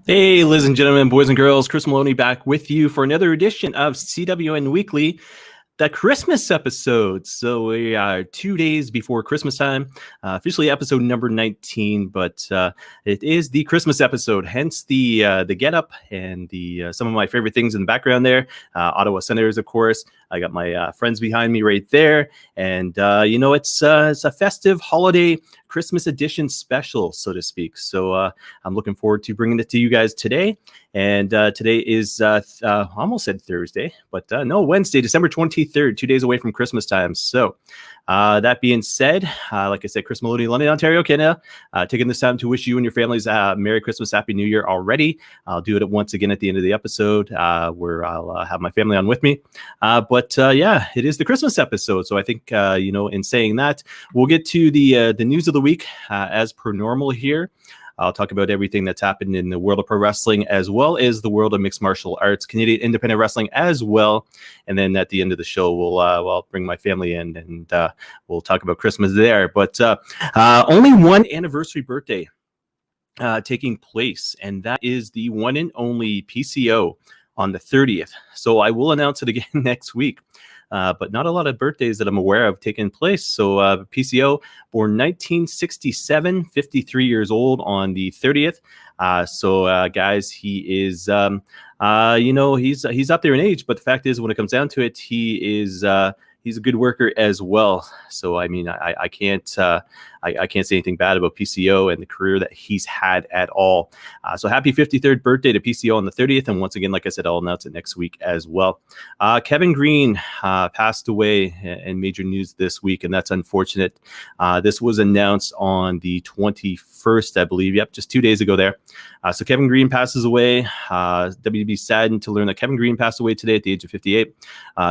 Hey, ladies and gentlemen, boys and girls, Chris Maloney back with you for another edition of CWN Weekly, the Christmas episode. So we are 2 days before Christmas time, officially episode number 19, but it is the Christmas episode, hence the get up and the some of my favorite things in the background there. Ottawa Senators, of course. I got my friends behind me right there, and it's a festive holiday Christmas edition special, so to speak. So I'm looking forward to bringing it to you guys today. And today is almost said Thursday, but no, Wednesday, December 23rd, 2 days away from Christmas time. So that being said, like I said, Chris Maloney, London, Ontario, Canada, taking this time to wish you and your families Merry Christmas, Happy New Year already. I'll do it once again at the end of the episode where I'll have my family on with me. But it is the Christmas episode. So I think, in saying that, we'll get to the news of the week as per normal here. I'll talk about everything that's happened in the world of pro wrestling, as well as the world of mixed martial arts, Canadian independent wrestling as well. And then at the end of the show, I'll bring my family in and we'll talk about Christmas there. But only one anniversary birthday taking place, and that is the one and only PCO on the 30th. So I will announce it again next week. But not a lot of birthdays that I'm aware of taking place. So PCO, born 1967, 53 years old on the 30th. Guys, he is, he's up there in age. But the fact is, when it comes down to it, he's a good worker as well. So, I mean, I can't say anything bad about PCO and the career that he's had at all. So happy 53rd birthday to PCO on the 30th. And once again, like I said, I'll announce it next week as well. Kevin Greene passed away in major news this week, and that's unfortunate. This was announced on the 21st, I believe. Yep, just 2 days ago there. So Kevin Greene passes away. WB saddened to learn that Kevin Greene passed away today at the age of 58.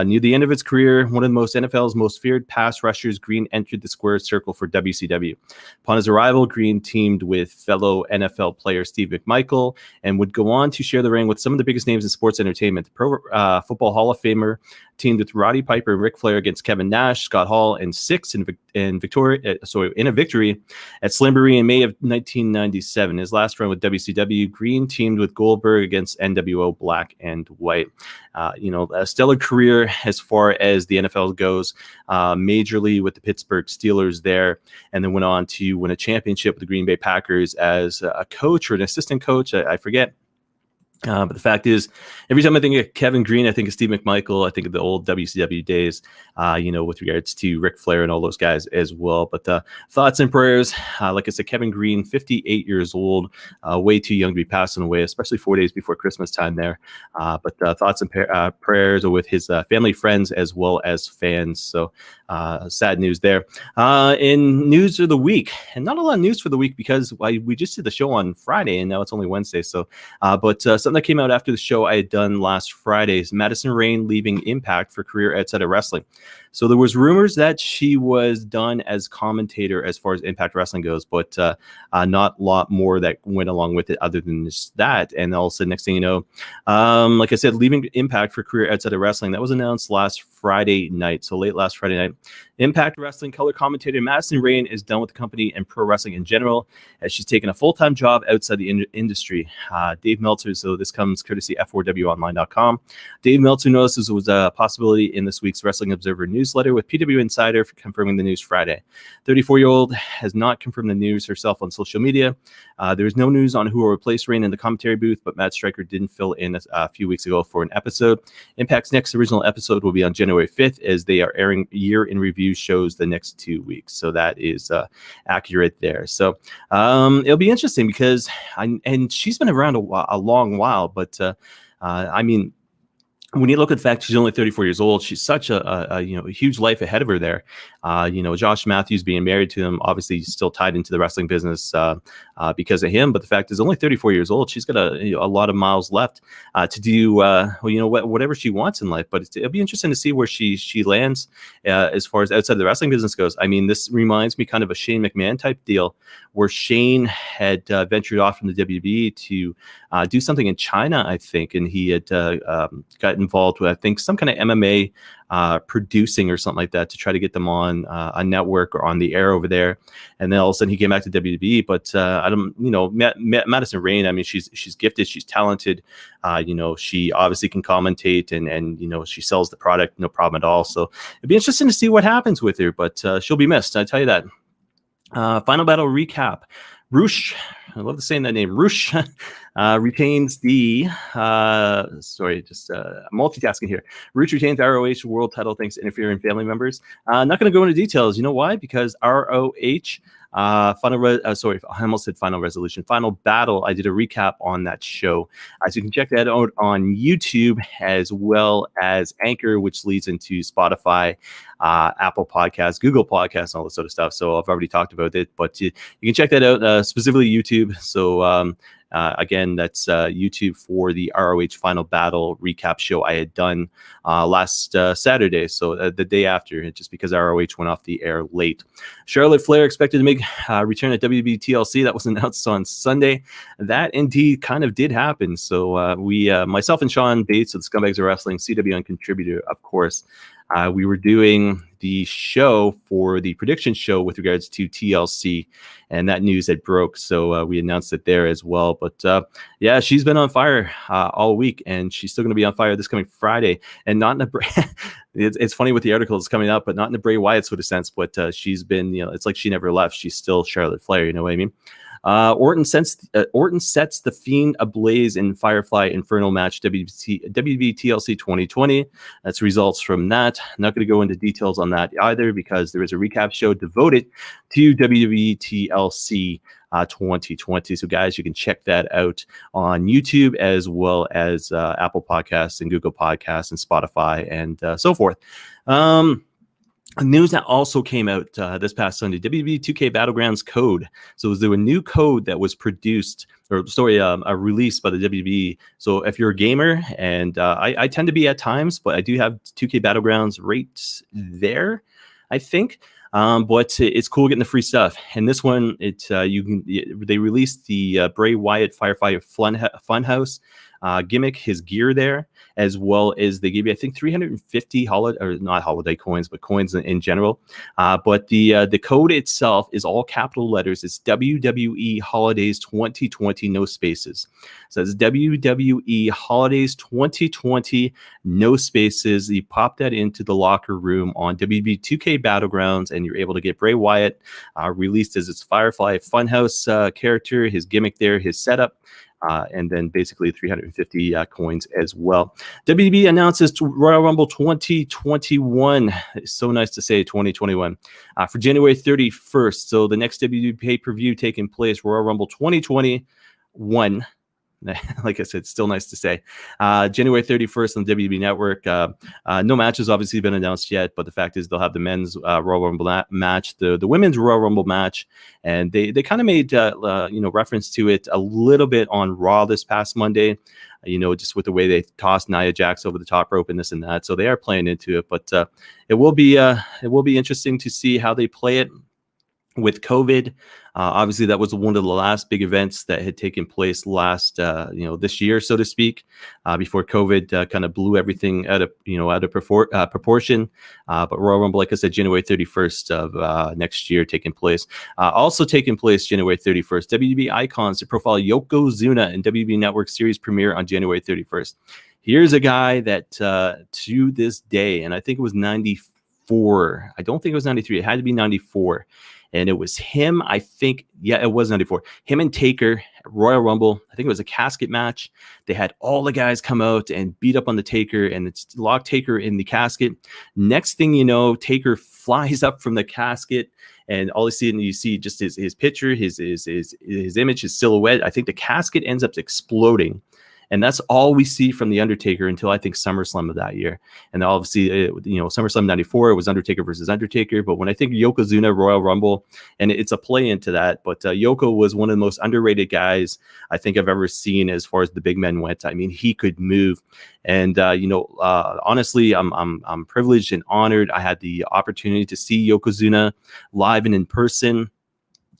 Near the end of his career, one of the NFL's most feared pass rushers, Greene entered the square circle for WCW. Upon his arrival, Greene teamed with fellow NFL player Steve McMichael and would go on to share the ring with some of the biggest names in sports entertainment. Pro Football Hall of Famer teamed with Roddy Piper and Ric Flair against Kevin Nash, Scott Hall, and Six in a victory at Slamboree in May of 1997. His last run with WCW, Greene teamed with Goldberg against NWO Black and White. A stellar career as far as the NFL goes, majorly with the Pittsburgh Steelers there, and then went on to win a championship with the Green Bay Packers as a coach or an assistant coach, I forget. But the fact is, every time I think of Kevin Greene, I think of Steve McMichael. I think of the old WCW days, with regards to Ric Flair and all those guys as well. But thoughts and prayers. Like I said, Kevin Greene, 58 years old, way too young to be passing away, especially 4 days before Christmas time there. But thoughts and prayers are with his family, friends, as well as fans. So sad news there. In news of the week, and not a lot of news for the week because we just did the show on Friday, and now it's only Wednesday. So, something that came out after the show I had done last Friday is Madison Rayne leaving Impact for career outside of wrestling. So there was rumors that she was done as commentator as far as Impact Wrestling goes, but not a lot more that went along with it other than just that. And all of a sudden, next thing you know, like I said, leaving Impact for career outside of wrestling. That was announced last Friday night, so late last Friday night. Impact Wrestling color commentator Madison Rayne is done with the company and pro wrestling in general, as she's taken a full-time job outside the industry. Dave Meltzer, so this comes courtesy F4WOnline.com. Dave Meltzer notices there was a possibility in this week's Wrestling Observer newsletter, with PW Insider confirming the news Friday. 34-year-old has not confirmed the news herself on social media. There is no news on who will replace Rayne in the commentary booth, but Matt Stryker didn't fill in a few weeks ago for an episode. Impact's next original episode will be on January 5th, as they are airing year in review shows the next 2 weeks. So that is accurate there. So it'll be interesting because she's been around a long while, but when you look at the fact she's only 34 years old, she's such a huge life ahead of her there. Josh Matthews being married to him, obviously still tied into the wrestling business because of him. But the fact is, only 34 years old, she's got a lot of miles left to do whatever she wants in life. But it'll be interesting to see where she lands as far as outside the wrestling business goes. I mean, this reminds me kind of a Shane McMahon type deal, where Shane had ventured off from the WWE to do something in China, I think, and he had gotten involved with, I think, some kind of MMA producing or something like that to try to get them on a network or on the air over there. And then all of a sudden he came back to WWE. But I don't, Madison Rayne, I mean, she's gifted, she's talented. She obviously can commentate and she sells the product, no problem at all. So it'd be interesting to see what happens with her, but she'll be missed. I tell you that. Final battle recap. Roosh, I love saying that name. Roosh retains the multitasking here. Roosh retains ROH world title thanks to interfering family members. Not going to go into details. You know why? Because ROH I almost said Final Resolution. Final Battle. I did a recap on that show. So you can check that out on YouTube as well as Anchor, which leads into Spotify, Apple Podcasts, Google Podcasts, all this sort of stuff. So I've already talked about it, but you can check that out, specifically YouTube. So again, that's YouTube for the ROH Final Battle recap show I had done last Saturday, so the day after, just because ROH went off the air late. Charlotte Flair expected to make a return at WWE TLC. That was announced on Sunday. That indeed kind of did happen. So myself and Sean Bates of the Scumbags of Wrestling, CWN contributor, of course, we were doing the show for the prediction show with regards to TLC, and that news had broke, so we announced it there as well. But yeah, she's been on fire all week, and she's still going to be on fire this coming Friday. And not in a it's funny with the article that's coming out, but not in the Bray Wyatt sort of sense. But she's been, it's like she never left. She's still Charlotte Flair. You know what I mean? Orton sets the Fiend ablaze in Firefly Inferno match, WB TLC 2020. That's results from that. Not going to go into details on that either, because there is a recap show devoted to WWE TLC 2020. So guys, you can check that out on YouTube as well as Apple Podcasts and Google Podcasts and Spotify and so forth. News that also came out this past Sunday, WWE 2K Battlegrounds code. So there was a new code that was released by the WWE. So if you're a gamer, and I tend to be at times, but I do have 2K Battlegrounds right there, I think. But it's cool getting the free stuff. And this one, they released the Bray Wyatt Firefly Funhouse gimmick, his gear there, as well as they gave you, I think, 350 not holiday coins, but coins in general. But the code itself is all capital letters. It's WWE Holidays 2020, no spaces. So it's WWE Holidays 2020, no spaces. You pop that into the locker room on WWE 2K Battlegrounds, and you're able to get Bray Wyatt released as its Firefly Funhouse character, his gimmick there, his setup. And then basically 350 coins as well. WWE announces Royal Rumble 2021. It's so nice to say 2021 for January 31st. So the next WWE pay-per-view taking place, Royal Rumble 2021. Like I said, still nice to say. January 31st on the WWE Network. No matches obviously been announced yet, but the fact is they'll have the men's Royal Rumble match, the women's Royal Rumble match, and they kind of made reference to it a little bit on Raw this past Monday. Just with the way they tossed Nia Jax over the top rope and this and that. So they are playing into it, but it will be interesting to see how they play it with COVID. Obviously, that was one of the last big events that had taken place last, this year, so to speak, before COVID kind of blew everything out of proportion. But Royal Rumble, like I said, January 31st of next year taking place. Also taking place January 31st, WWE Icons to profile Yokozuna in WWE Network series premiere on January 31st. Here's a guy that to this day, and I think it was 94. I don't think it was 93. It had to be 94. And it was him, I think. Yeah, it was 94. Him and Taker at Royal Rumble. I think it was a casket match. They had all the guys come out and beat up on the Taker, and it's locked Taker in the casket. Next thing you know, Taker flies up from the casket, and all of a sudden you see just his picture, his image, his silhouette. I think the casket ends up exploding. And that's all we see from The Undertaker until I think SummerSlam of that year. And obviously, SummerSlam 94, it was Undertaker versus Undertaker. But when I think Yokozuna Royal Rumble, and it's a play into that, but Yoko was one of the most underrated guys I think I've ever seen as far as the big men went. I mean, he could move. And, honestly, I'm privileged and honored. I had the opportunity to see Yokozuna live and in person.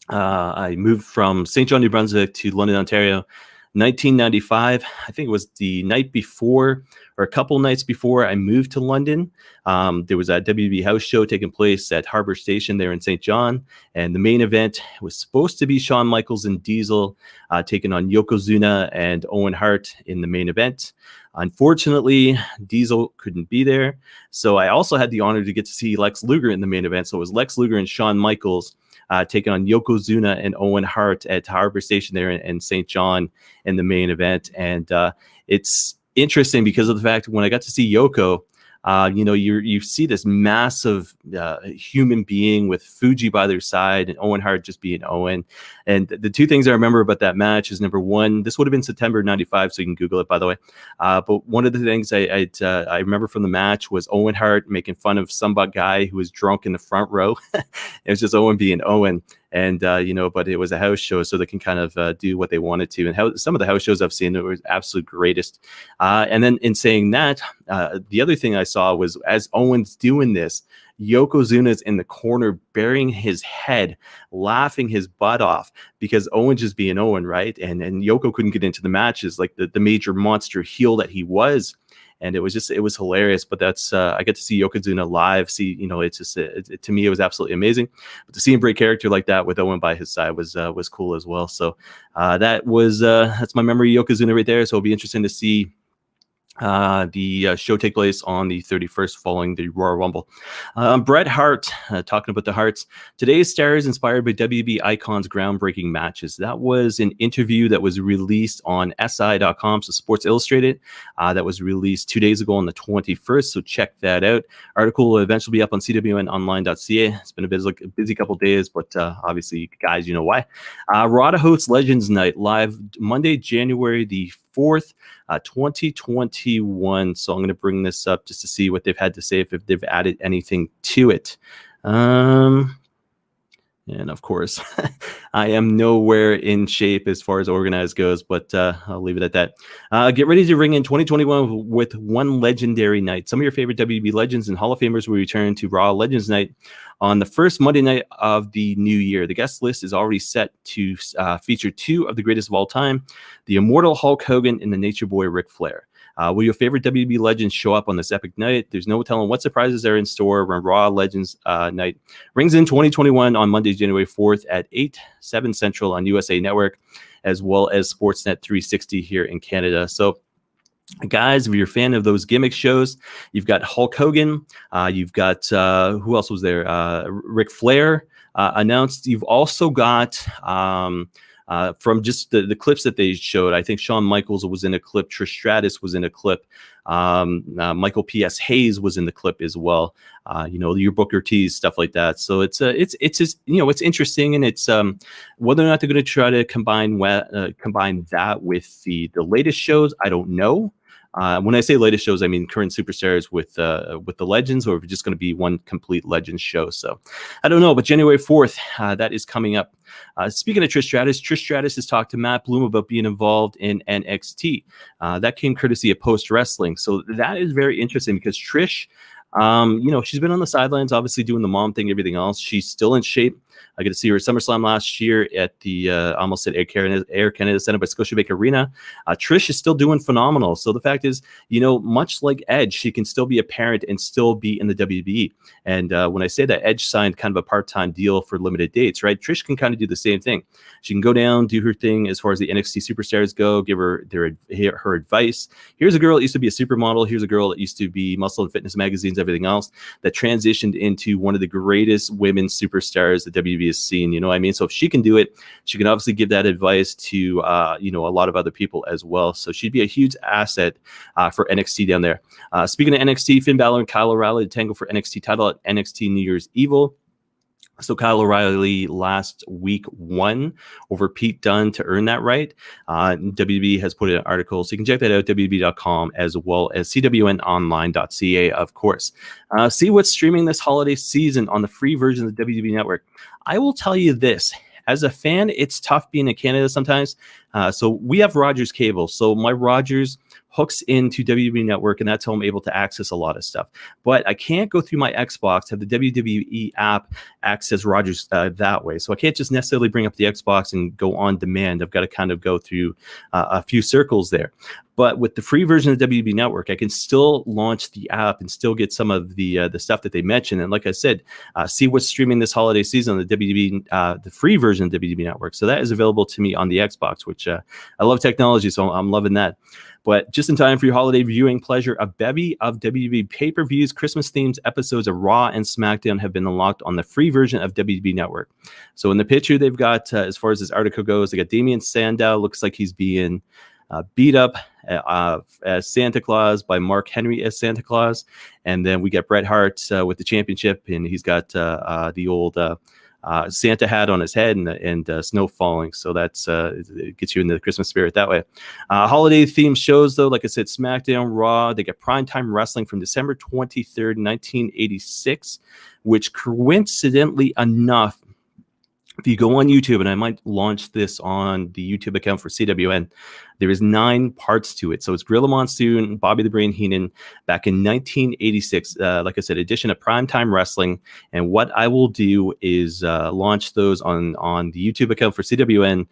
I moved from St. John, New Brunswick to London, Ontario. 1995, I think it was the night before or a couple nights before I moved to London. There was a WWE house show taking place at Harbour Station there in St. John, and the main event was supposed to be Shawn Michaels and Diesel taking on Yokozuna and Owen Hart in the main event. Unfortunately, Diesel couldn't be there, so I also had the honor to get to see Lex Luger in the main event. So it was Lex Luger and Shawn Michaels taking on Yokozuna and Owen Hart at Harbour Station there in St. John in the main event. And it's interesting because of the fact when I got to see Yoko, you see this massive human being with Fuji by their side and Owen Hart just being Owen. And the two things I remember about that match is, number one, this would have been September 95, so you can Google it, by the way. But one of the things I remember from the match was Owen Hart making fun of some guy who was drunk in the front row. It was just Owen being Owen. And, but it was a house show, so they can kind of do what they wanted to. And how some of the house shows I've seen, it was absolute greatest. And then in saying that, the other thing I saw was as Owen's doing this, Yokozuna's in the corner burying his head, laughing his butt off because Owen just being Owen, right? And Yoko couldn't get into the matches like the major monster heel that he was. And it was hilarious. But that's I get to see Yokozuna live. It's just to me it was absolutely amazing. But to see him break character like that with Owen by his side was cool as well. So that's my memory of Yokozuna right there. So it'll be interesting to see the show take place on the 31st following the Royal Rumble. Bret Hart, talking about the Harts. Today's star is inspired by WB icons' groundbreaking matches. That was an interview that was released on SI.com, so Sports Illustrated. That was released 2 days ago on the 21st, so check that out. Article will eventually be up on CWNonline.ca. It's been a busy couple days, but obviously, guys, you know why. Raw hosts Legends Night live Monday, January the 4th, 2021. So I'm going to bring this up just to see what they've had to say, if they've added anything to it. And of course, I am nowhere in shape as far as organized goes, but I'll leave it at that. Get ready to ring in 2021 with one legendary night. Some of your favorite WB legends and Hall of Famers will return to Raw Legends Night on the first Monday night of the new year. The guest list is already set to feature two of the greatest of all time, the immortal Hulk Hogan and the Nature Boy Ric Flair. Will your favorite WB legends show up on this epic night? There's no telling what surprises are in store when Raw Legends Night rings in 2021 on Monday, January 4th at 7 Central on USA Network, as well as Sportsnet 360 here in Canada. So, guys, if you're a fan of those gimmick shows, you've got Hulk Hogan, you've got, who else was there? Ric Flair announced. You've also got... from just the clips that they showed, I think Shawn Michaels was in a clip. Trish Stratus was in a clip. Michael P.S. Hayes was in the clip as well. Your Booker T's, stuff like that. So it's just, it's interesting, and it's whether or not they're going to try to combine that with the latest shows, I don't know. When I say latest shows, I mean current superstars with the legends, or if it's just going to be one complete Legends show. So I don't know, but January 4th, that is coming up. Speaking of Trish Stratus has talked to Matt Bloom about being involved in NXT. That came courtesy of Post Wrestling. So that is very interesting because Trish, she's been on the sidelines, obviously doing the mom thing, everything else. She's still in shape. I got to see her at SummerSlam last year at the almost at Air Canada Center by Scotiabank Arena. Trish is still doing phenomenal. So the fact is, much like Edge, she can still be a parent and still be in the WWE. And when I say that, Edge signed kind of a part-time deal for limited dates, right? Trish can kind of do the same thing. She can go down, do her thing as far as the NXT superstars go, give her her advice. Here's a girl that used to be a supermodel. Here's a girl that used to be Muscle and Fitness magazines, everything else, that transitioned into one of the greatest women superstars that WWE has seen. You know what I mean? So if she can do it, she can obviously give that advice to a lot of other people as well. So she'd be a huge asset for NXT down there. Speaking of NXT, Finn Balor and Kyle O'Reilly tangle for NXT title at NXT New Year's Evil. So Kyle O'Reilly last week won over Pete Dunne to earn that right. WB has put in an article, so you can check that out, WB.com, as well as CWNonline.ca, of course. See what's streaming this holiday season on the free version of the WB Network. I will tell you this. As a fan, it's tough being in Canada sometimes. So we have Rogers Cable. So my Rogers hooks into WWE Network, and that's how I'm able to access a lot of stuff. But I can't go through my Xbox, have the WWE app access Rogers that way. So I can't just necessarily bring up the Xbox and go on demand. I've got to kind of go through a few circles there. But with the free version of WWE Network, I can still launch the app and still get some of the stuff that they mentioned. And like I said, see what's streaming this holiday season on the WWE, the free version of WWE Network. So that is available to me on the Xbox, which I love technology, so I'm loving that. But just in time for your holiday viewing pleasure, a bevy of WWE pay-per-views, Christmas-themed episodes of Raw and SmackDown have been unlocked on the free version of WWE Network. So in the picture, they've got, as far as this article goes, they got Damian Sandow. Looks like he's being beat up as Santa Claus by Mark Henry as Santa Claus. And then we got Bret Hart with the championship, and he's got the old Santa hat on his head and snow falling. So that's it gets you into the Christmas spirit that way. Holiday themed shows, though, like I said, SmackDown, Raw. They get primetime wrestling from December 23rd, 1986, which coincidentally enough, if you go on YouTube, and I might launch this on the YouTube account for CWN, there is 9 parts to it. So it's Gorilla Monsoon, Bobby the Brain Heenan, back in 1986. Like I said, edition of Primetime Wrestling. And what I will do is launch those on the YouTube account for CWN.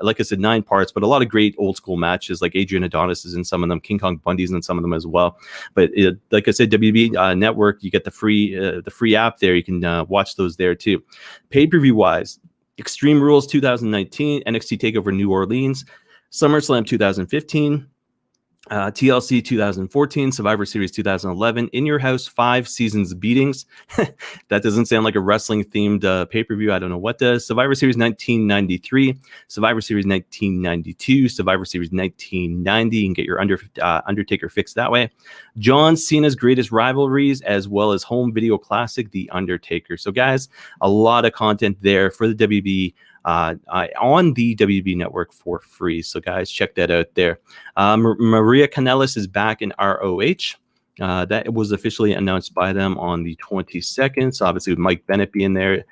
Like I said, 9 parts, but a lot of great old school matches, like Adrian Adonis is in some of them, King Kong Bundy's in some of them as well. But like I said, WWE Network, you get the free app there. You can watch those there too. Pay-per-view wise, Extreme Rules 2019, NXT TakeOver New Orleans, SummerSlam 2015, TLC 2014, Survivor Series 2011, In Your House 5 Seasons Beatings. That doesn't sound like a wrestling themed pay-per-view. I don't know what does. Survivor Series 1993, Survivor Series 1992, Survivor Series 1990. You can get your Undertaker fix that way. John Cena's Greatest Rivalries, as well as home video classic, The Undertaker. So guys, a lot of content there for the WB on the WB Network for free. So guys, check that out there. Maria Kanellis is back in ROH. That was officially announced by them on the 22nd. So obviously with Mike Bennett being there,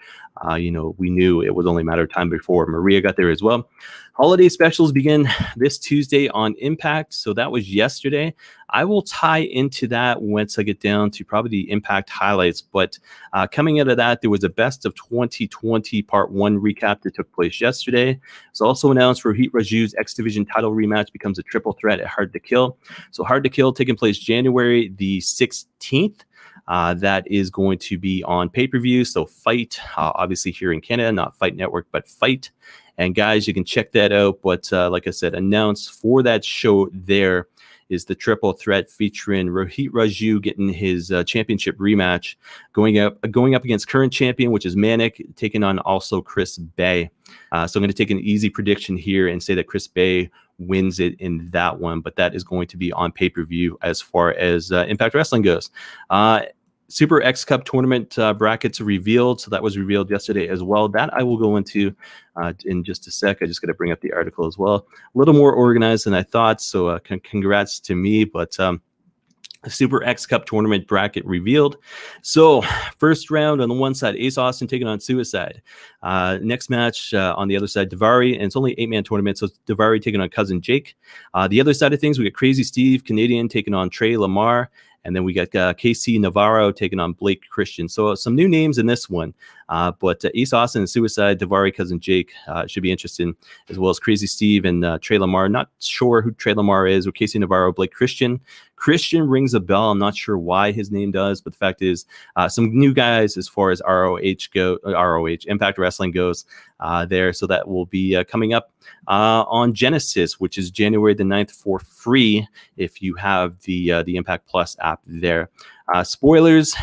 we knew it was only a matter of time before Maria got there as well. Holiday specials begin this Tuesday on Impact. So that was yesterday. I will tie into that once I get down to probably the Impact highlights. But coming out of that, there was a best of 2020 Part 1 recap that took place yesterday. It's also announced Rohit Raju's X Division title rematch becomes a triple threat at Hard to Kill. So Hard to Kill taking place January the 16th. That is going to be on pay-per-view. So Fight, obviously here in Canada, not Fight Network, but Fight. And guys, you can check that out. But like I said, announced for that show there is the triple threat featuring Rohit Raju getting his championship rematch, going up against current champion, which is Manic, taking on also Chris Bay. So I'm going to take an easy prediction here and say that Chris Bay wins it in that one, but that is going to be on pay-per-view as far as Impact Wrestling goes. Super X Cup tournament brackets revealed. So that was revealed yesterday as well. That I will go into in just a sec. I just got to bring up the article as well. A little more organized than I thought. So congrats to me. But Super X Cup tournament bracket revealed. So first round on the one side, Ace Austin taking on Suicide. Next match on the other side, Daivari, and it's only an 8-man tournament, so it's Daivari taking on Cousin Jake. The other side of things, we got Crazy Steve, Canadian, taking on Trey Lamar. And then we got KC Navarro taking on Blake Christian. So some new names in this one. But Ace Austin and Suicide, Daivari, Cousin Jake should be interesting, as well as Crazy Steve and Trey Lamar. Not sure who Trey Lamar is, or KC Navarro, Blake Christian. Christian rings a bell. I'm not sure why his name does, but the fact is some new guys as far as ROH, Impact Wrestling goes there. So that will be coming up on Genesis, which is January the 9th for free if you have the Impact Plus app there. Spoilers,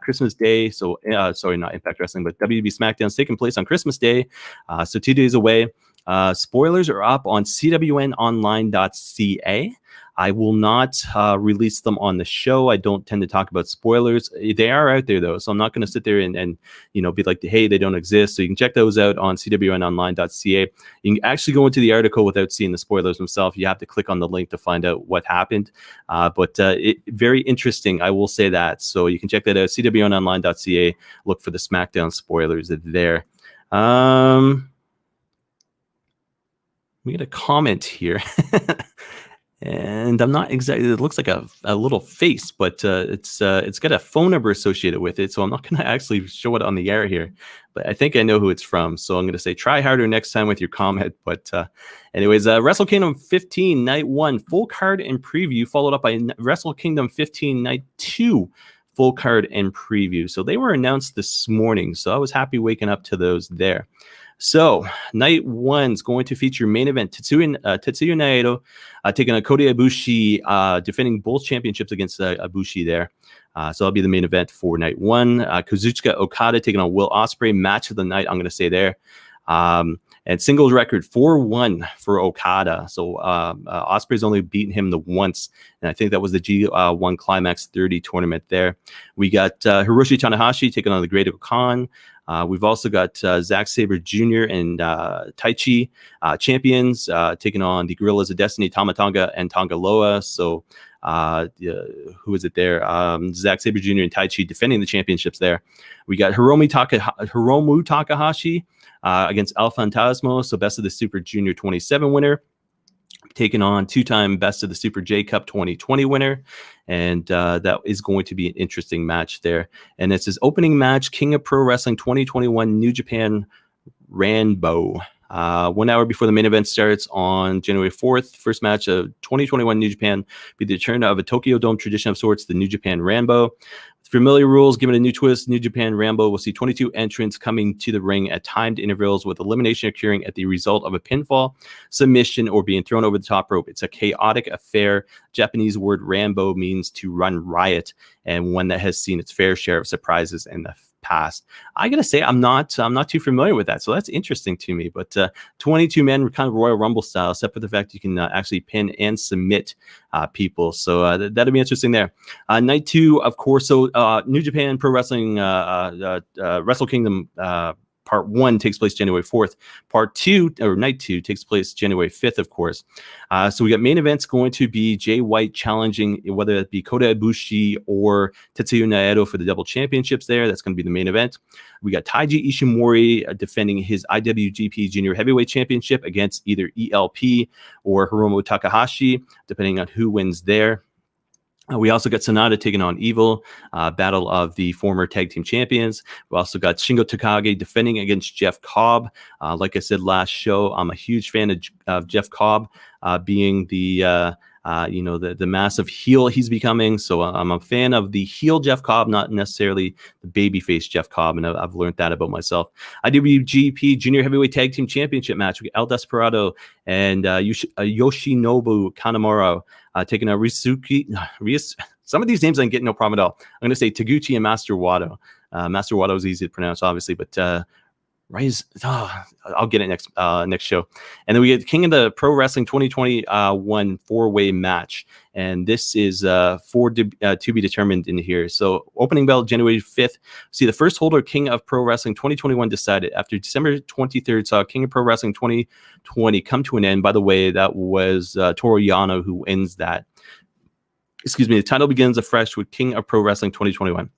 Christmas Day. So, sorry, not Impact Wrestling, but WB SmackDown is taking place on Christmas Day. So 2 days away. Spoilers are up on CWNonline.ca. I will not release them on the show. I don't tend to talk about spoilers. They are out there, though, so I'm not going to sit there and be like, hey, they don't exist. So you can check those out on CWNonline.ca. You can actually go into the article without seeing the spoilers themselves. You have to click on the link to find out what happened. But very interesting, I will say that. So you can check that out, CWNonline.ca. Look for the SmackDown spoilers there. We get a comment here. and I'm not exactly. It looks like a little face, but it's got a phone number associated with it. So I'm not going to actually show it on the air here, but I think I know who it's from. So I'm going to say try harder next time with your comment. But anyways, Wrestle Kingdom 15 Night 1 full card and preview, followed up by Wrestle Kingdom 15 Night 2 full card and preview. So they were announced this morning. So I was happy waking up to those there. So night 1 is going to feature main event Tetsuya Naito taking on Kota Ibushi, defending both championships against Ibushi there. So that'll be the main event for night 1. Kazuchika Okada taking on Will Ospreay, match of the night, I'm going to say there. And singles record 4-1 for Okada. So Ospreay's only beaten him the once, and I think that was the G1 Climax 30 tournament there. We got Hiroshi Tanahashi taking on the Great Khan. We've also got Zack Sabre Jr. and Taichi champions taking on the Guerrillas of Destiny, Tama Tonga and Tonga Loa. So who is it there? Zack Sabre Jr. and Taichi defending the championships there. We got Hiromu Takahashi against El Fantasmo, so Best of the Super Junior 27 winner, taking on two-time Best of the Super J Cup 2020 winner. And that is going to be an interesting match there. And it's his opening match, King of Pro Wrestling 2021 New Japan Rambo. 1 hour before the main event starts on January 4th, first match of 2021 New Japan be the return of a Tokyo Dome tradition of sorts, the New Japan Rambo. Familiar rules, given a new twist, New Japan Rambo will see 22 entrants coming to the ring at timed intervals, with elimination occurring at the result of a pinfall, submission, or being thrown over the top rope. It's a chaotic affair. Japanese word Rambo means to run riot, and one that has seen its fair share of surprises in the past. I gotta say, I'm not too familiar with that, so that's interesting to me. But 22 men, kind of Royal Rumble style, except for the fact you can actually pin and submit people. So that'll be interesting there. Night 2, of course. So New Japan Pro Wrestling Wrestle Kingdom Part 1 takes place January 4th. Part 2, or Night 2, takes place January 5th, of course. So we got main events going to be Jay White challenging, whether it be Kota Ibushi or Tetsuya Naito for the double championships there. That's going to be the main event. We got Taiji Ishimori defending his IWGP Junior Heavyweight Championship against either ELP or Hiromu Takahashi, depending on who wins there. We also got Sonata taking on Evil, battle of the former tag team champions. We also got Shingo Takagi defending against Jeff Cobb. Like I said last show, I'm a huge fan of Jeff Cobb being the massive heel he's becoming. So I'm a fan of the heel Jeff Cobb, not necessarily the babyface Jeff Cobb, and I've learned that about myself. IWGP Junior Heavyweight Tag Team Championship match. We got El Desperado and Yoshinobu Kanemaru taking on some of these names I can get no problem at all. I'm going to say Taguchi and Master Wato. Master Wato is easy to pronounce, obviously, but I'll get it next show. And then we get King of the Pro Wrestling 2021 four-way match, and this is to be determined in here. So opening bell January 5th. See the first holder King of Pro Wrestling 2021 decided after December 23rd. Saw King of Pro Wrestling 2020 come to an end. By the way, that was Toru Yano who ends that. Excuse me. The title begins afresh with King of Pro Wrestling 2021.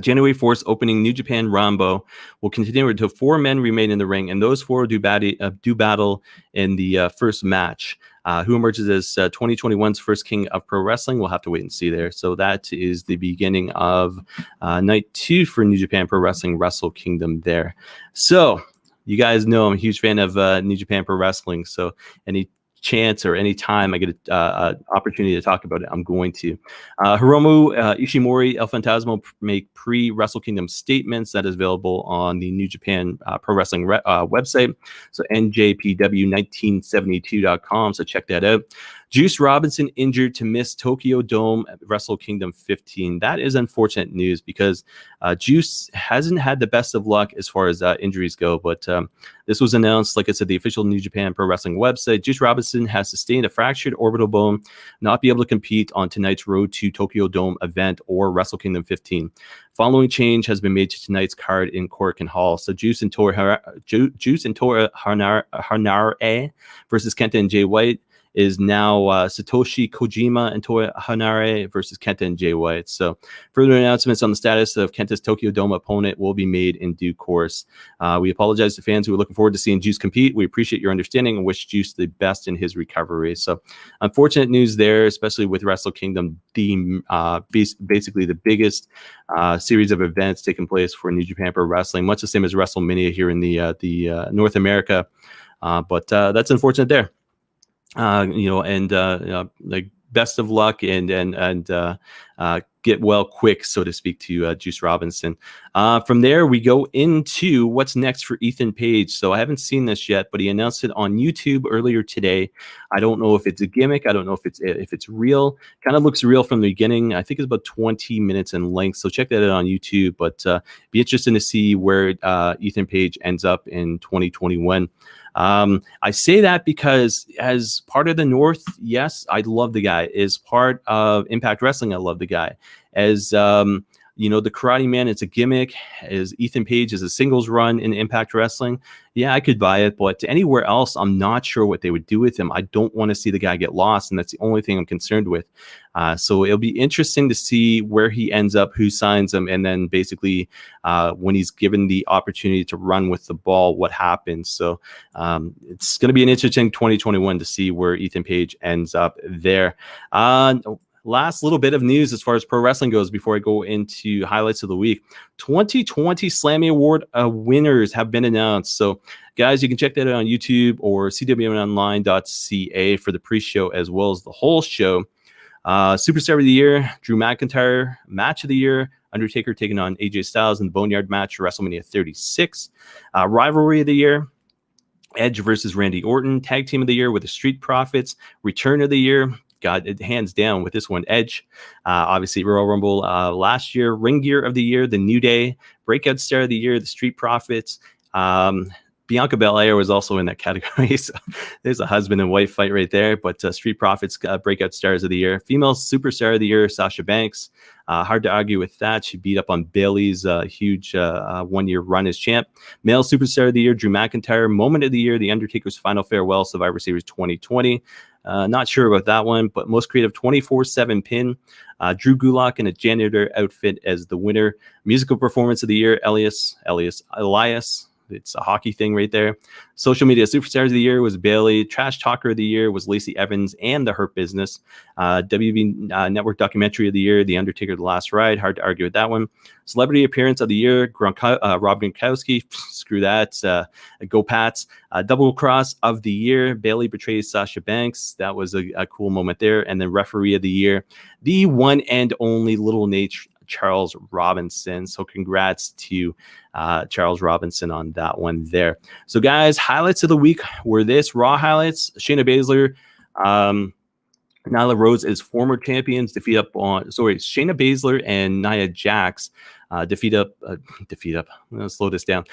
January 4th, opening New Japan Rambo will continue until 4 men remain in the ring, and those 4 do battle in the first match. Who emerges as 2021's first King of Pro Wrestling? We'll have to wait and see there. So that is the beginning of night 2 for New Japan Pro Wrestling Wrestle Kingdom there. So you guys know I'm a huge fan of New Japan Pro Wrestling. So any chance or any time I get an opportunity to talk about it, I'm going to. Hiromu Ishimori, El Fantasmo make pre-Wrestle Kingdom statements that is available on the New Japan Pro Wrestling website. So njpw1972.com. So check that out. Juice Robinson injured to miss Tokyo Dome Wrestle Kingdom 15. That is unfortunate news because Juice hasn't had the best of luck as far as injuries go. But this was announced, like I said, the official New Japan Pro Wrestling website. Juice Robinson has sustained a fractured orbital bone, not be able to compete on tonight's Road to Tokyo Dome event or Wrestle Kingdom 15. Following change has been made to tonight's card in Korakuen Hall. So Juice and Toru Hanare versus Kenta and Jay White. is now Satoshi Kojima and Toa Hanare versus Kenta and Jay White. So further announcements on the status of Kenta's Tokyo Dome opponent will be made in due course. We apologize to fans who are looking forward to seeing Juice compete. We appreciate your understanding and wish Juice the best in his recovery. So unfortunate news there, especially with Wrestle Kingdom, basically the biggest series of events taking place for New Japan Pro Wrestling, much the same as WrestleMania here in the North America. But that's unfortunate there. Like best of luck and get well quick, so to speak, to Juice Robinson. From there, we go into what's next for Ethan Page. So I haven't seen this yet, but he announced it on YouTube earlier today. I don't know if it's a gimmick. I don't know if it's real. Kind of looks real from the beginning. I think it's about 20 minutes in length. So check that out on YouTube. But be interesting to see where Ethan Page ends up in 2021. I say that because as part of the North, yes, I love the guy. As part of Impact Wrestling, I love the guy. As the Karate Man, it's a gimmick. As Ethan Page is a singles run in Impact Wrestling, yeah, I could buy it. But anywhere else, I'm not sure what they would do with him. I don't want to see the guy get lost, and that's the only thing I'm concerned with. So it'll be interesting to see where he ends up, who signs him, and then basically when he's given the opportunity to run with the ball, what happens. So it's going to be an interesting 2021 to see where Ethan Page ends up there. Last little bit of news as far as pro wrestling goes before I go into highlights of the week. 2020 SLAMMY Award winners have been announced. So, guys, you can check that out on YouTube or CWNonline.ca for the pre-show as well as the whole show. Superstar of the Year, Drew McIntyre. Match of the Year, Undertaker taking on AJ Styles in the Boneyard match for WrestleMania 36. Rivalry of the Year, Edge versus Randy Orton. Tag Team of the Year with the Street Profits. Return of the Year, God, hands down with this one, Edge. Obviously, Royal Rumble last year. Ring Gear of the Year, The New Day. Breakout Star of the Year, The Street Profits. Bianca Belair was also in that category. So there's a husband and wife fight right there. But Street Profits, Breakout Stars of the Year. Female Superstar of the Year, Sasha Banks. Hard to argue with that. She beat up on Bayley's huge one-year run as champ. Male Superstar of the Year, Drew McIntyre. Moment of the Year, The Undertaker's Final Farewell, Survivor Series 2020. Not sure about that one, but most creative 24/7 pin. Drew Gulak in a janitor outfit as the winner. Musical performance of the year, Elias. It's a hockey thing right there. Social media superstars of the year was Bayley. Trash talker of the year was Lacey Evans and the Hurt Business. WB Network documentary of the year, The Undertaker: The Last Ride. Hard to argue with that one. Celebrity appearance of the year, Rob Gronkowski. Screw that. Go Pats. Double cross of the year, Bayley betrays Sasha Banks. That was a cool moment there. And then referee of the year, the one and only Little Nate Charles Robinson. So congrats to Charles Robinson on that one there. So guys, highlights of the week were this. Raw highlights, Shayna Baszler, Nyla Rose as former champions Shayna Baszler and Nia Jax defeat up. I'm gonna slow this down.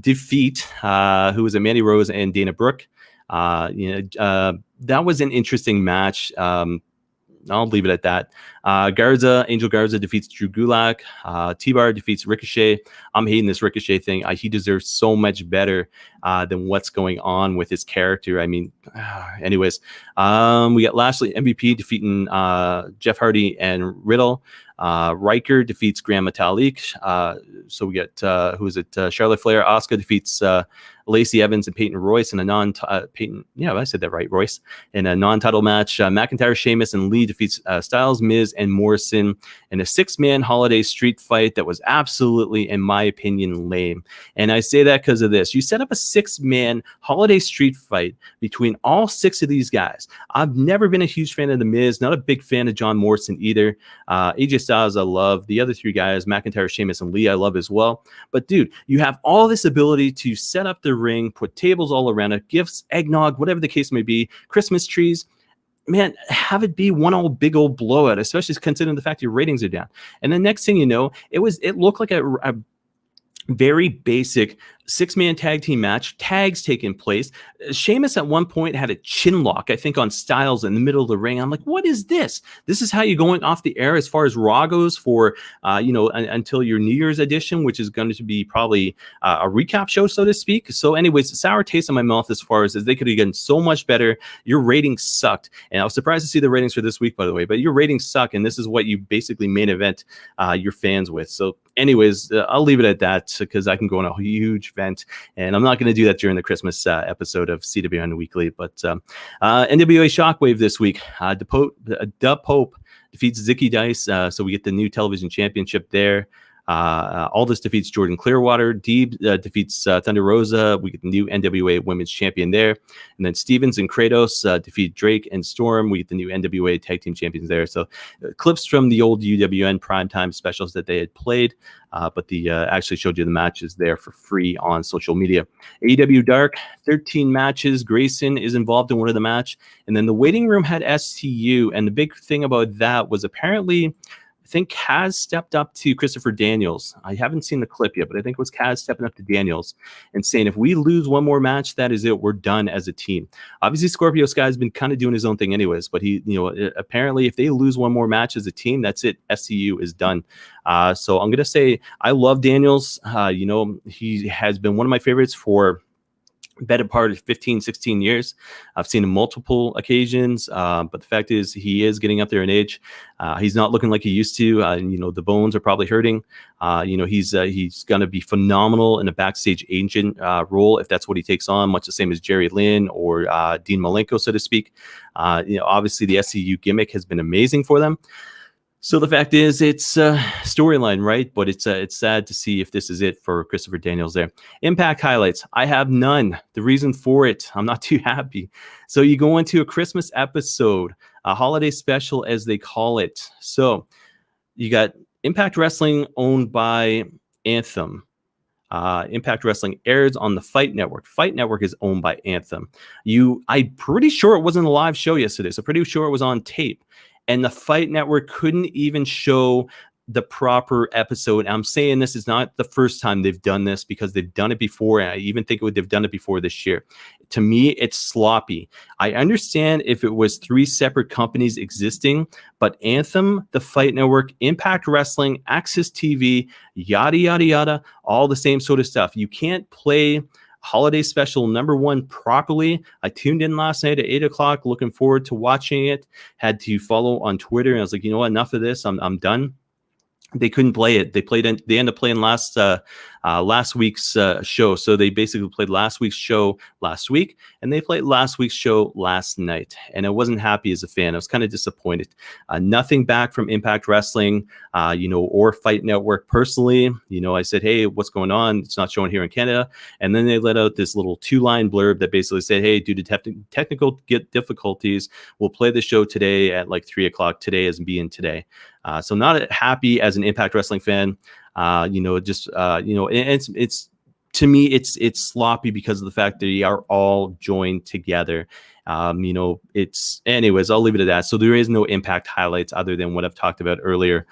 Defeat who was it? Mandy Rose and Dana Brooke. That was an interesting match. I'll leave it at that. Angel Garza defeats Drew Gulak. T-Bar defeats Ricochet. I'm hating this Ricochet thing. He deserves so much better than what's going on with his character. I mean, anyways, we got Lashley MVP defeating Jeff Hardy and Riddle. Riker defeats Grand Metalik. So we got Charlotte Flair. Asuka defeats Lacey Evans and Peyton Royce in a I said that right, Royce, in a non-title match. McIntyre, Sheamus, and Lee defeats Styles, Miz, and Morrison in a 6-man holiday street fight that was absolutely, in my opinion, lame. And I say that because of this. You set up a 6-man holiday street fight between all 6 of these guys. I've never been a huge fan of The Miz, not a big fan of John Morrison either. AJ Styles, I love. The other 3 guys, McIntyre, Sheamus, and Lee, I love as well. But dude, you have all this ability to set up the ring, put tables all around it, gifts, eggnog, whatever the case may be, Christmas trees. Man, have it be one big old blowout, especially considering the fact your ratings are down. And the next thing you know, it looked like a very basic 6-man tag team match, tags taking place. Sheamus at one point had a chin lock, I think, on Styles in the middle of the ring. I'm like, what is this? This is how you're going off the air as far as Raw goes for, until your New Year's edition, which is going to be probably a recap show, so to speak. So anyways, sour taste in my mouth as far as they could have done so much better. Your ratings sucked. And I was surprised to see the ratings for this week, by the way, but your ratings suck. And this is what you basically main event your fans with. So anyways, I'll leave it at that because I can go on a huge vent, and I'm not going to do that during the Christmas episode of CWN Weekly. But NWA Shockwave this week, Da Pope defeats Zicky Dice, so we get the new television championship there. Aldis defeats Jordan Clearwater. Deeb defeats Thunder Rosa. We get the new NWA Women's Champion there. And then Stevens and Kratos defeat Drake and Storm. We get the new NWA Tag Team Champions there. So clips from the old UWN primetime specials that they had played, but the actually showed you the matches there for free on social media. AEW Dark, 13 matches. Grayson is involved in one of the match. And then the waiting room had STU. And the big thing about that was apparently, I think Kaz stepped up to Christopher Daniels. I haven't seen the clip yet, but I think it was Kaz stepping up to Daniels and saying, if we lose one more match, that is it. We're done as a team. Obviously, Scorpio Sky has been kind of doing his own thing anyways, but he, apparently if they lose one more match as a team, that's it. SCU is done. So I'm going to say I love Daniels. He has been one of my favorites for better part of 15, 16 years. I've seen him multiple occasions, but the fact is he is getting up there in age. He's not looking like he used to. The bones are probably hurting. He's going to be phenomenal in a backstage agent role if that's what he takes on, much the same as Jerry Lynn or Dean Malenko, so to speak. Obviously the SCU gimmick has been amazing for them. So the fact is, it's a storyline, right? But it's sad to see if this is it for Christopher Daniels there. Impact highlights. I have none. The reason for it, I'm not too happy. So you go into a Christmas episode, a holiday special, as they call it. So you got Impact Wrestling owned by Anthem. Impact Wrestling airs on the Fight Network. Fight Network is owned by Anthem. I'm pretty sure it wasn't a live show yesterday, so pretty sure it was on tape. And the Fight Network couldn't even show the proper episode. I'm saying this is not the first time they've done this because they've done it before. And I even think they've done it before this year. To me, it's sloppy. I understand if it was 3 separate companies existing, but Anthem, the Fight Network, Impact Wrestling, Access TV, yada, yada, yada, all the same sort of stuff. You can't play holiday special number 1 properly. I tuned in last night at 8 o'clock, looking forward to watching it. Had to follow on Twitter, and I was like, you know what, enough of this. I'm done. They couldn't play it. They ended up playing last week's show. So they basically played last week's show last week, and they played last week's show last night. And I wasn't happy as a fan. I was kind of disappointed. Nothing back from Impact Wrestling, or Fight Network personally. I said, hey, what's going on? It's not showing here in Canada. And then they let out this little 2-line blurb that basically said, hey, due to technical difficulties, we'll play the show today at like 3 o'clock today as being today. So not happy as an Impact Wrestling fan. It's to me, it's sloppy because of the fact that they are all joined together. Anyways, I'll leave it at that. So there is no Impact highlights other than what I've talked about earlier,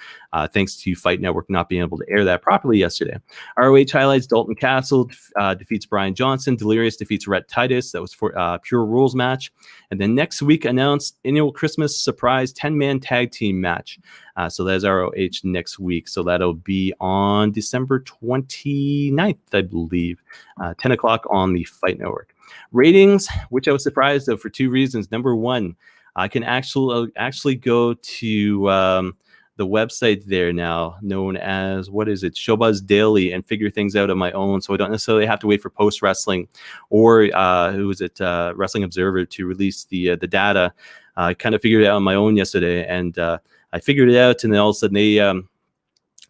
thanks to Fight Network not being able to air that properly yesterday. ROH highlights: Dalton Castle defeats Brian Johnson. Delirious defeats Rhett Titus. That was for Pure Rules match. And then next week announced annual Christmas surprise 10-man tag team match. So that's ROH next week. So that'll be on December 29th, I believe, 10 o'clock on the Fight Network. Ratings, which I was surprised of for 2 reasons. Number 1, I can actually go to the website there now, known as, Showbuzz Daily, and figure things out on my own. So I don't necessarily have to wait for Post Wrestling or Wrestling Observer to release the data. I kind of figured it out on my own yesterday, and I figured it out, and then all of a sudden they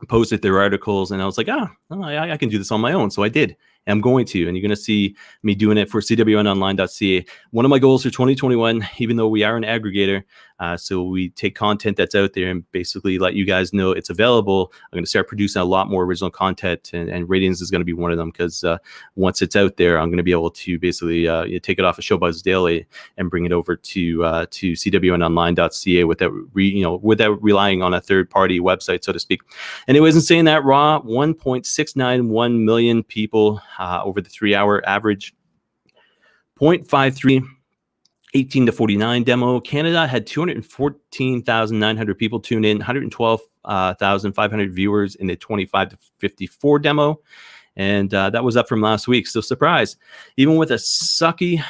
posted their articles, and I was like, I can do this on my own. So I did. And I'm going to, and you're going to see me doing it for CWNonline.ca. One of my goals for 2021, even though we are an aggregator, So we take content that's out there and basically let you guys know it's available. I'm going to start producing a lot more original content, and ratings is going to be one of them, because once it's out there, I'm going to be able to basically take it off of Showbuzz Daily and bring it over to CWNonline.ca without relying on a third-party website, so to speak. Anyways, in saying that, Raw, 1.691 million people over the 3-hour average, 0.53 18 to 49 demo. Canada had 214,900 people tune in, 112,500 viewers in the 25 to 54 demo. And that was up from last week. So surprise, even with a sucky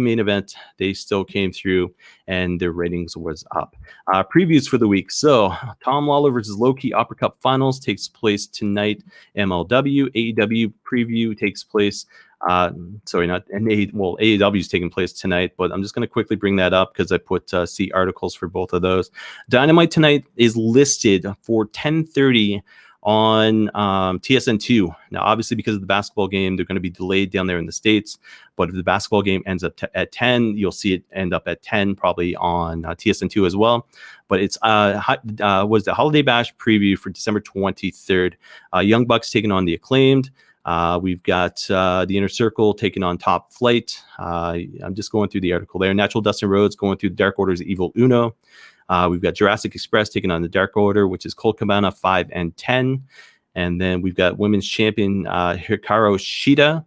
main event, they still came through and their ratings was up. Previews for the week. So Tom Lawler versus Low-Ki Upper Cup Finals takes place tonight. MLW. AEW preview takes place. AEW is taking place tonight, but I'm just going to quickly bring that up because I put C articles for both of those. Dynamite tonight is listed for 10:30 on TSN2. Now, obviously, because of the basketball game, they're going to be delayed down there in the States. But if the basketball game ends up at 10, you'll see it end up at 10, probably on TSN2 as well. But it's was the Holiday Bash preview for December 23rd. Young Bucks taking on the Acclaimed. We've got the Inner Circle taking on Top Flight. I'm just going through the article there. Natural Dustin Rhodes going through the Dark Order's Evil Uno. We've got Jurassic Express taking on the Dark Order, which is Colt Cabana 5 and 10. And then we've got Women's Champion Hikaru Shida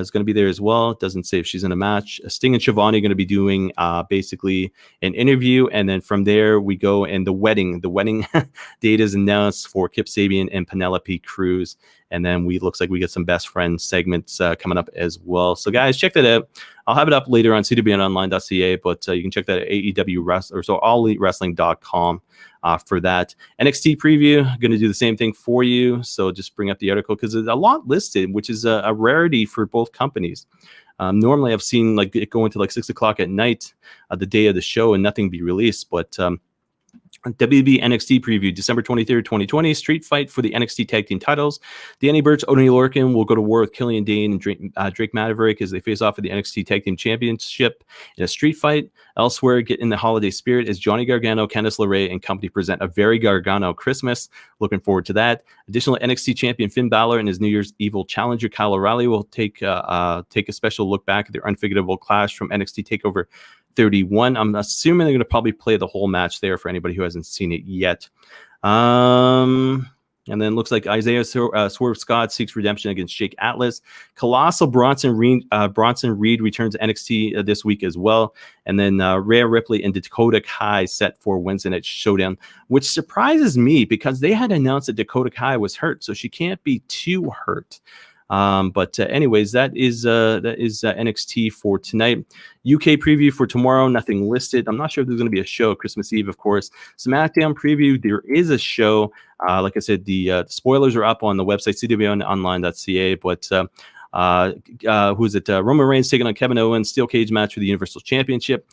is going to be there as well. It doesn't say if she's in a match. Sting and Shivani are going to be doing basically an interview. And then from there we go, and the wedding date is announced for Kip Sabian and Penelope Cruz. And then looks like we get some best friends segments coming up as well. So guys, check that out. I'll have it up later on CWNonline.ca, but you can check that at AEW Wrestling, so AllEliteWrestling.com for that. NXT preview, going to do the same thing for you. So just bring up the article because there's a lot listed, which is a rarity for both companies. Normally I've seen like it go into like 6 o'clock at night, the day of the show, and nothing be released, but WB NXT preview, December 23rd, 2020. Street fight for the NXT tag team titles. Danny Burch, Oney Lorcan will go to war with Killian Dane and Drake Maverick as they face off for the NXT tag team championship in a street fight. Elsewhere, get in the holiday spirit as Johnny Gargano, Candice LeRae, and company present a very Gargano Christmas. Looking forward to that. Additionally, NXT champion Finn Balor and his New Year's Evil challenger Kyle O'Reilly will take a special look back at their unforgettable clash from NXT TakeOver 31. I'm assuming they're going to probably play the whole match there for anybody who hasn't seen it yet. And then looks like Isaiah Swerve Scott seeks redemption against Jake Atlas. Colossal Bronson Reed returns to NXT this week as well. And then Rhea Ripley and Dakota Kai set for Wednesday Night Showdown, which surprises me because they had announced that Dakota Kai was hurt, so she can't be too hurt. But anyways, that is NXT for tonight. UK preview for tomorrow, nothing listed. I'm not sure if there's going to be a show Christmas Eve, of course. SmackDown preview, there is a show. Like I said, the spoilers are up on the website CWNonline.ca, but who's it? Roman Reigns taking on Kevin Owens, steel cage match for the Universal Championship.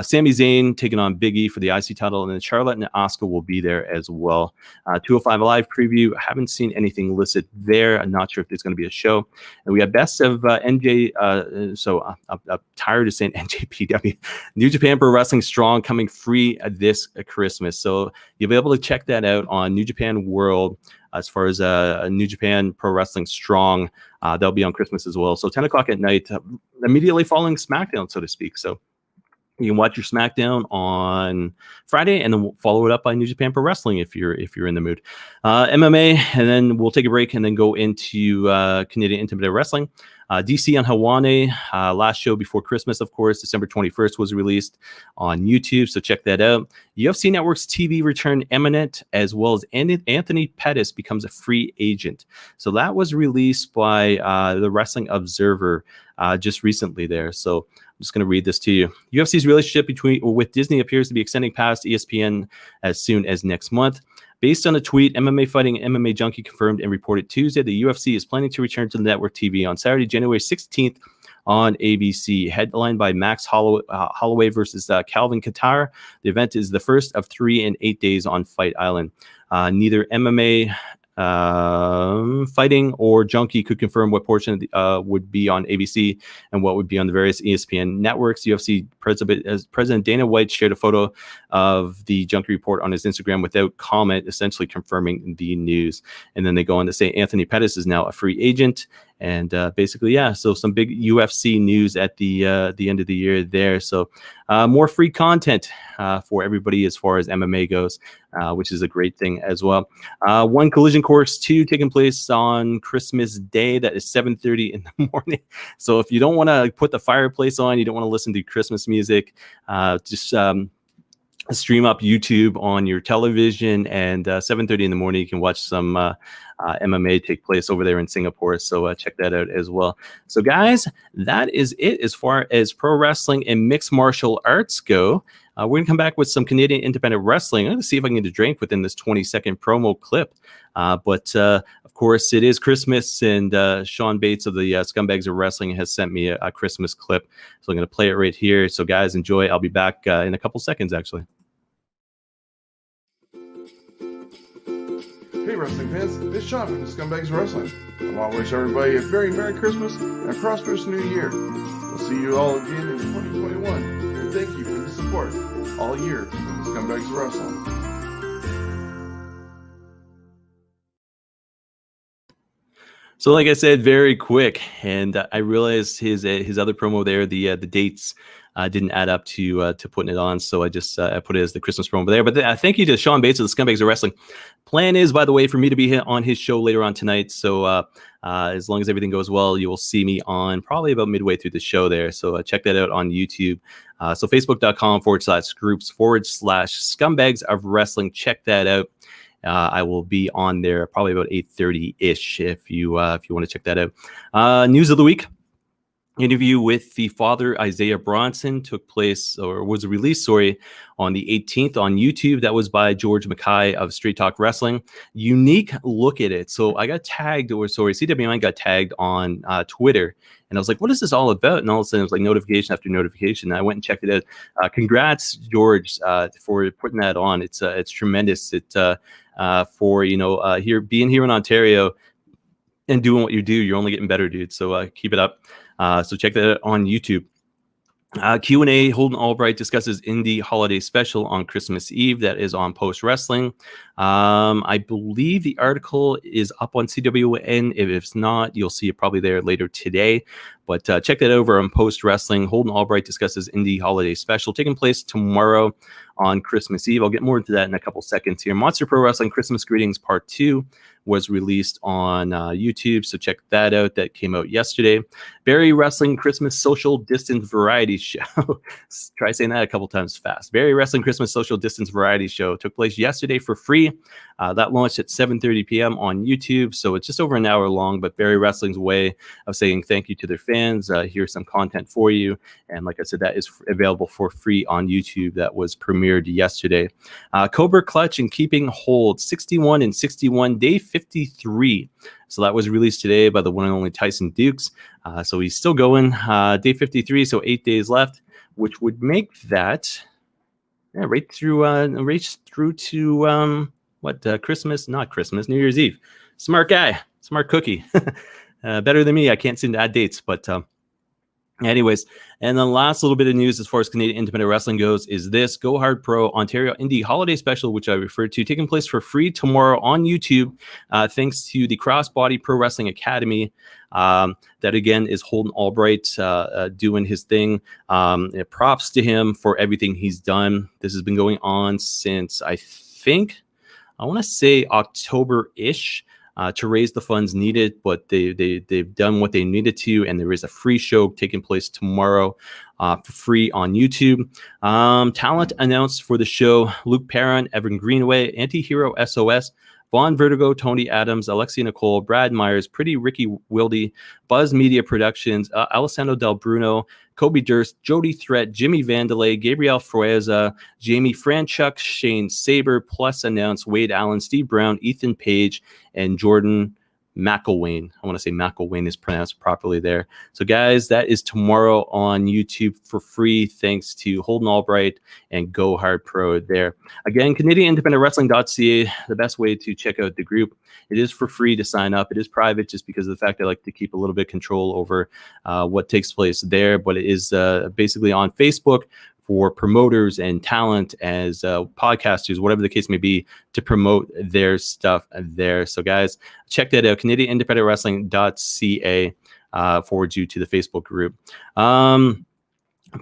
Sami Zayn taking on Big E for the IC title, and then Charlotte and Asuka will be there as well. 205 Live preview. I haven't seen anything listed there. I'm not sure if there's going to be a show. And we have best of NJ. I'm tired of saying NJPW. New Japan Pro Wrestling Strong coming free this Christmas. So you'll be able to check that out on New Japan World. As far as New Japan Pro Wrestling Strong, they'll be on Christmas as well. So 10 o'clock at night, immediately following SmackDown, so to speak. So you can watch your SmackDown on Friday and then follow it up by New Japan Pro Wrestling if you're in the mood. MMA, and then we'll take a break and then go into Canadian Intimate Wrestling. DC on Hawane, last show before Christmas, of course, December 21st was released on YouTube, so check that out. UFC Network's TV return imminent, as well as Anthony Pettis becomes a free agent. So that was released by the Wrestling Observer just recently there. So I'm just going to read this to you. UFC's relationship with Disney appears to be extending past ESPN as soon as next month. Based on a tweet, MMA Fighting and MMA Junkie confirmed and reported Tuesday the UFC is planning to return to the network TV on Saturday, January 16th on ABC, headlined by Max Holloway versus Calvin Kattar. The event is the first of 3 and 8 days on Fight Island. Neither MMA Fighting or Junkie could confirm what portion of the, would be on ABC and what would be on the various ESPN networks. UFC President Dana White shared a photo of the Junkie report on his Instagram without comment, essentially confirming the news. And then they go on to say Anthony Pettis is now a free agent. And basically, yeah, so some big UFC news at the end of the year there. So more free content for everybody as far as MMA goes, which is a great thing as well. One Collision Course 2 taking place on Christmas Day. That is 7:30 in the morning. So if you don't want to put the fireplace on, you don't want to listen to Christmas music, just stream up YouTube on your television, and 7:30 in the morning you can watch some MMA take place over there in Singapore. So check that out as well. So guys, that is it as far as pro wrestling and mixed martial arts go. We're gonna come back with some Canadian independent wrestling. I'm gonna see if I can get a drink within this 20-second promo clip. But of course, it is Christmas, and Sean Bates of the Scumbags of Wrestling has sent me a Christmas clip. So I'm gonna play it right here. So guys, enjoy. I'll be back in a couple seconds, actually. Hey wrestling fans, it's Sean from the Scumbags of Wrestling. I want to wish everybody a very Merry Christmas and a prosperous New Year. We'll see you all again in 2021, and thank you for the support all year from the Scumbags of Wrestling. So like I said, very quick, and I realized his other promo there, the dates didn't add up to putting it on, so I just I put it as the Christmas promo there. But thank you to Sean Bates of the Scumbags of Wrestling. Plan is, by the way, for me to be on his show later on tonight. So as long as everything goes well, you will see me on probably about midway through the show there. So check that out on YouTube. So facebook.com/groups/Scumbags of Wrestling. Check that out. I will be on there probably about 8:30-ish if you want to check that out. News of the week. Interview with the father, Isaiah Bronson, took place, or was released, on the 18th on YouTube. That was by George Mackay of Straight Talk Wrestling. Unique look at it. So I got tagged, CWN got tagged on Twitter. And I was like, what is this all about? And all of a sudden it was like notification after notification. I went and checked it out. Congrats, George, for putting that on. It's tremendous. It for, being here in Ontario and doing what you do, you're only getting better, dude. So keep it up. So check that out on YouTube. Q&A, Holden Albright discusses Indie Holiday Special on Christmas Eve. That is on Post Wrestling. I believe the article is up on CWN. If it's not, you'll see it probably there later today. But check that over on Post Wrestling. Holden Albright discusses Indie Holiday Special taking place tomorrow on Christmas Eve. I'll get more into that in a couple seconds here. Monster Pro Wrestling Christmas Greetings Part 2 was released on YouTube, so check that out. That came out yesterday. Barry Wrestling Christmas Social Distance Variety Show. Try saying that a couple times fast. Barry Wrestling Christmas Social Distance Variety Show took place yesterday for free. That launched at 7:30 p.m. on YouTube, so it's just over an hour long, but Barry Wrestling's way of saying thank you to their fans. Here's some content for you, and like I said, that is available for free on YouTube. That was premiered yesterday. Cobra Clutch and Keeping Hold 61 and 61, day 53. So that was released today by the one and only Tyson Dukes. So he's still going, day 53, so 8 days left, which would make that right through to Christmas, not Christmas, New Year's Eve. Smart guy, smart cookie. Better than me. I can't seem to add dates, but anyways, and the last little bit of news as far as Canadian independent wrestling goes is this Go Hard Pro Ontario Indie Holiday Special, which I referred to, taking place for free tomorrow on YouTube, thanks to the Crossbody Pro Wrestling Academy. That again is Holden Albright doing his thing. Props to him for everything he's done. This has been going on since I want to say October-ish. To raise the funds needed, but they've done what they needed to, and there is a free show taking place tomorrow for free on YouTube. Talent announced for the show: Luke Perron, Evan Greenaway, Antihero SOS, Vaughn Vertigo, Tony Adams, Alexia Nicole, Brad Myers, Pretty Ricky Wilde, Buzz Media Productions, Alessandro Del Bruno, Kobe Durst, Jody Threat, Jimmy Vandalay, Gabriel Frueza, Jamie Franchuk, Shane Saber, plus announced Wade Allen, Steve Brown, Ethan Page, and Jordan McElwain. I want to say McElwain is pronounced properly there. So, guys, that is tomorrow on YouTube for free, thanks to Holden Albright and Go Hard Pro there. Again, CanadianIndependentWrestling.ca, the best way to check out the group. It is for free to sign up. It is private just because of the fact I like to keep a little bit of control over what takes place there. But it is basically on Facebook for promoters and talent as podcasters, whatever the case may be, to promote their stuff there. So, guys, check that out. CanadianIndependentWrestling.ca forwards you to the Facebook group.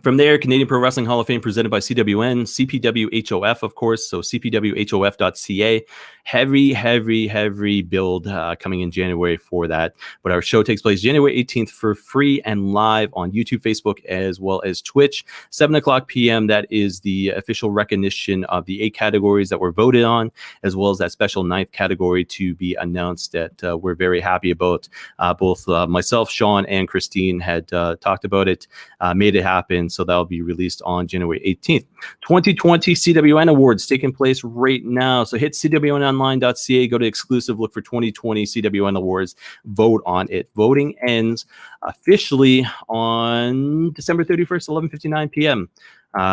From there, Canadian Pro Wrestling Hall of Fame presented by CWN, CPWHOF, of course, so CPWHOF.ca. Heavy build coming in January for that. But our show takes place January 18th for free and live on YouTube, Facebook, as well as Twitch. 7 o'clock p.m., that is the official recognition of the 8 categories that were voted on, as well as that special 9th category to be announced that we're very happy about. Both myself, Sean, and Christine had talked about it, made it happen. So that'll be released on January 18th. 2020 CWN Awards taking place right now. So hit CWNonline.ca, go to exclusive, look for 2020 CWN Awards, vote on it. Voting ends officially on December 31st, 11:59 p.m.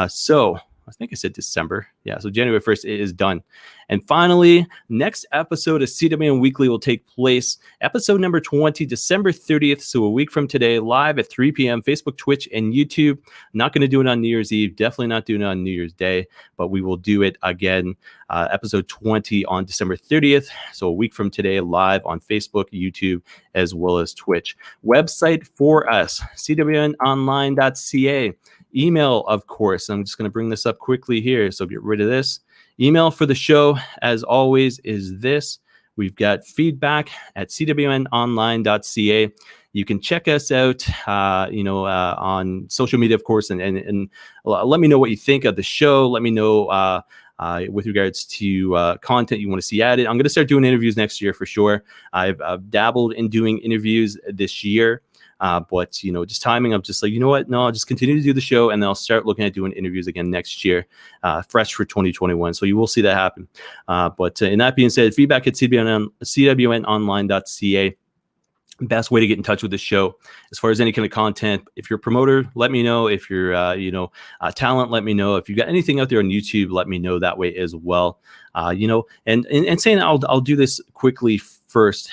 So I think I said December. Yeah, so January 1st, it is done. And finally, next episode of CWN Weekly will take place, episode number 20, December 30th. So a week from today, live at 3 p.m., Facebook, Twitch, and YouTube. Not going to do it on New Year's Eve. Definitely not doing it on New Year's Day, but we will do it again, episode 20 on December 30th. So a week from today, live on Facebook, YouTube, as well as Twitch. Website for us, CWNonline.ca. Email, of course. I'm just going to bring this up quickly here, so get rid of this. Email for the show, as always, is this. We've got feedback at cwnonline.ca. You can check us out, on social media, of course, and let me know what you think of the show. Let me know with regards to content you want to see added. I'm going to start doing interviews next year for sure. I've dabbled in doing interviews this year. But, just timing, I'm just like, you know what? No, I'll just continue to do the show, and then I'll start looking at doing interviews again next year, fresh for 2021. So you will see that happen. But in that being said, feedback at CWNonline.ca. Best way to get in touch with the show as far as any kind of content. If you're a promoter, let me know. If you're talent, let me know. If you've got anything out there on YouTube, let me know that way as well. And saying I'll do this quickly first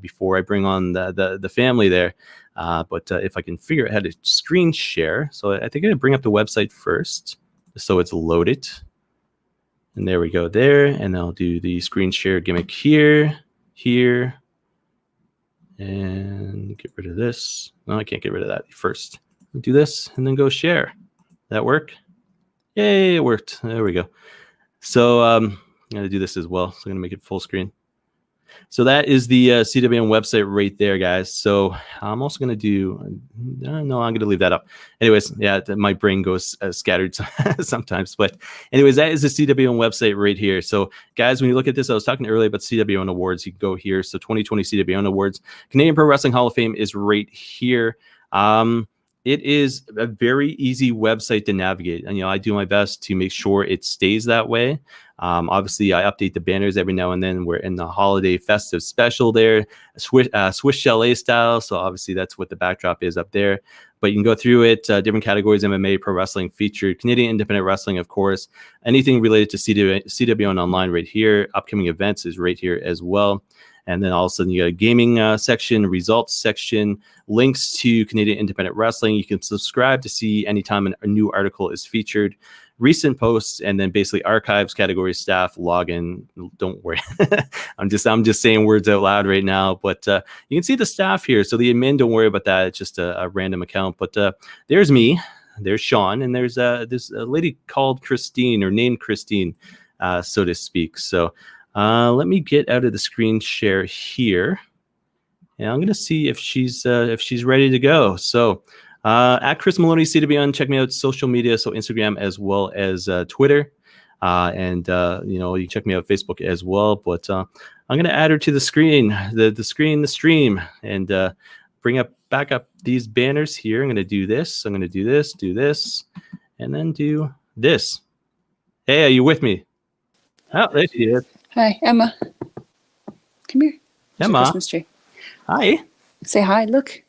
before I bring on the family there. But if I can figure out how to screen share, so I think I'm gonna bring up the website first so it's loaded. And there we go there. And I'll do the screen share gimmick here, and get rid of this. No, I can't get rid of that first. I'll do this and then go share. That work? Yay, it worked. There we go. So I'm gonna do this as well. So I'm gonna make it full screen. So that is the CWN website right there, guys. So I'm also going to do, no, I'm going to leave that up. Anyways, yeah, my brain goes scattered sometimes. But anyways, that is the CWN website right here. So guys, when you look at this, I was talking earlier about CWN Awards. You can go here. So 2020 CWN Awards. Canadian Pro Wrestling Hall of Fame is right here. It is a very easy website to navigate. And, I do my best to make sure it stays that way. Obviously, I update the banners every now and then. We're in the holiday festive special there, Swiss Chalet style. So obviously, that's what the backdrop is up there. But you can go through it, different categories, MMA, pro wrestling featured, Canadian independent wrestling, of course. Anything related to CWN Online right here. Upcoming events is right here as well. And then all of a sudden you got a gaming section, results section, links to Canadian Independent Wrestling. You can subscribe to see anytime a new article is featured, recent posts, and then basically archives, categories, staff, login. Don't worry. I'm just saying words out loud right now, but you can see the staff here. So the admin, don't worry about that. It's just a random account, but there's me, there's Sean, and there's a lady called Christine, or named Christine, so to speak. So let me get out of the screen share here, and I'm going to see if she's ready to go. So at Chris Maloney CWN, check me out social media, so Instagram as well as Twitter, and you can check me out Facebook as well. But I'm going to add her to the screen, the stream, and bring back up these banners here. I'm going to do this. I'm going to do this, and then do this. Hey, are you with me? Oh, there she is. Hi, Emma. Come here. Emma. Christmas tree. Hi. Say hi. Look.